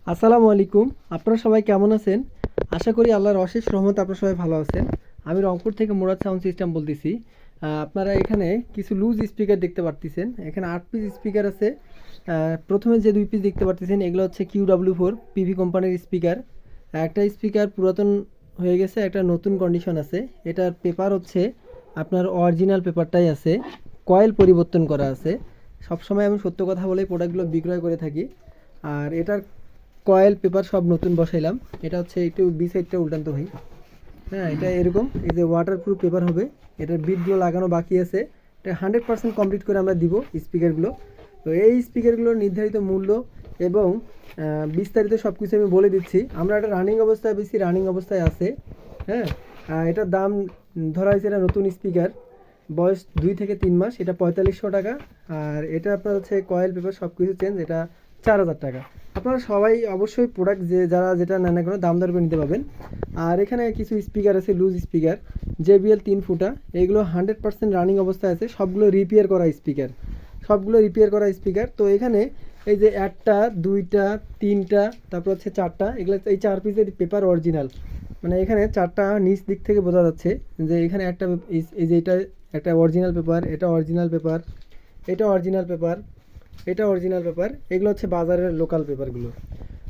আসসালামু আলাইকুম। আপনারা সবাই কেমন আছেন? আশা করি আল্লাহর অশেষ রহমতে আপনারা সবাই ভালো আছেন। আমি রংপুর থেকে মুরাদ সাউন্ড সিস্টেম বলতেছি। আপনারা এখানে কিছু লুজ স্পিকার দেখতে পারতেছেন। এখানে ৮ পিস স্পিকার আছে। প্রথমে যে ২ পিস দেখতে পারতেছেন এগুলো হচ্ছে QW4 পিভি কোম্পানির স্পিকার। একটা স্পিকার পুরাতন হয়ে গেছে, একটা নতুন কন্ডিশন আছে। এটার পেপার হচ্ছে আপনার অরিজিনাল পেপারটাই আছে, কয়েল পরিবর্তন করা আছে। সবসময় আমি সত্য কথা বলেই প্রোডাক্টগুলো বিক্রয় করে থাকি। আর এটার কয়েল পেপার সব নতুন বসাইলাম। এটা হচ্ছে একটু বি সাইডটা উল্টান তো ভাই। হ্যাঁ, এটা এরকম এই যে ওয়াটারপ্রুফ পেপার হবে। এটার বিটগুলো লাগানো বাকি আছে। এটা 100% কমপ্লিট করে আমরা দিব স্পিকারগুলো। তো এই স্পিকারগুলোর নির্ধারিত মূল্য এবং বিস্তারিত সব কিছু আমি বলে দিচ্ছি। আমরা এটা রানিং অবস্থায় বেশি রানিং অবস্থায় আছে। হ্যাঁ, এটার দাম ধরা হয়েছে, এটা নতুন স্পিকার, বয়স 2 থেকে 3 মাস। এটা 4500 টাকা। আর এটা আপনার হচ্ছে কয়েল পেপার সব কিছু চেঞ্জ, এটা 4000 টাকা। আপনারা সবাই অবশ্যই প্রোডাক্ট যে যারা যেটা নেন না কোনো দাম দর করে নিতে পারবেন। আর এখানে কিছু স্পিকার আছে, লুজ স্পিকার JBL 3 ফুটা। এগুলো 100% রানিং অবস্থায় আছে, সবগুলো রিপেয়ার করা স্পিকার, সবগুলো রিপেয়ার করা স্পিকার। তো এখানে এই যে একটা, দুইটা, তিনটা, তারপর হচ্ছে চারটা, এগুলো এই 4 পিসের পেপার অরিজিনাল। মানে এখানে চারটা নিচ দিক থেকে বোঝা যাচ্ছে যে এখানে একটা এই যে এটা একটা অরিজিনাল পেপার, এটা অরিজিনাল পেপার, এটা অরিজিনাল পেপার, এটা অরিজিনাল পেপার। এগুলো হচ্ছে বাজারের লোকাল পেপারগুলো।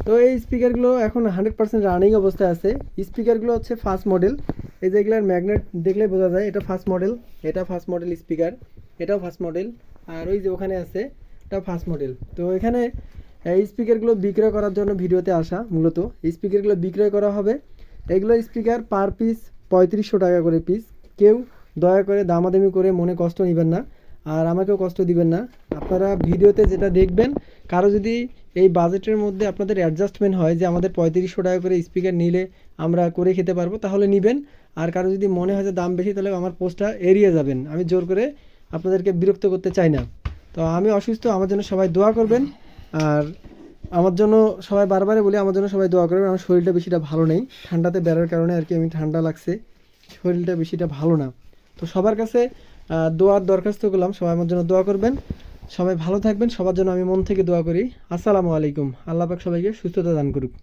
তো এই স্পিকারগুলো এখন 100% রানিং অবস্থায় আছে। স্পিকারগুলো হচ্ছে ফার্স্ট মডেল। এই যে এগুলার ম্যাগনেট দেখলে বোঝা যায় এটা ফার্স্ট মডেল। এটা ফার্স্ট মডেল স্পিকার, এটাও ফার্স্ট মডেল। আর ওই যে ওখানে আছে এটাও ফার্স্ট মডেল। তো এখানে এই স্পিকারগুলো বিক্রয় করার জন্য ভিডিওতে আসা মূলত। এই স্পিকারগুলো বিক্রয় করা হবে। এগুলো স্পিকার পার পিস 3500 টাকা করে পিস। কেউ দয়া করে দামাদামি করে মনে কষ্ট নেবেন না, আর আমাকেও কষ্ট দিবেন না। আপনারা ভিডিওতে যেটা দেখবেন, কারো যদি এই বাজেটের মধ্যে আপনাদের অ্যাডজাস্টমেন্ট হয় যে আমাদের 3500 টাকা করে স্পিকার নিলে আমরা করে খেতে পারবো, তাহলে নেবেন। আর কারো যদি মনে হয় যে দাম বেশি, তাহলে আমার পোস্টটা এড়িয়ে যাবেন। আমি জোর করে আপনাদেরকে বিরক্ত করতে চাই না। তো আমি অসুস্থ, আমার জন্য সবাই দোয়া করবেন। আর আমার জন্য সবাই বারবারই বলি, আমার জন্য সবাই দোয়া করবেন। আমার শরীরটা বেশিটা ভালো নেই, ঠান্ডাতে বেড়ার কারণে আর কি, আমি ঠান্ডা লাগছে, শরীরটা বেশিটা ভালো না। তো সবার কাছে দোয়ার দরখাস্ত করলাম, সবাই আমার জন্য দোয়া করবেন। সবাই ভালো থাকবেন, সবার জন্য আমি মন থেকে দোয়া করি। আসসালামু আলাইকুম। আল্লাহ পাক সবাইকে সুস্থতা দান করুক।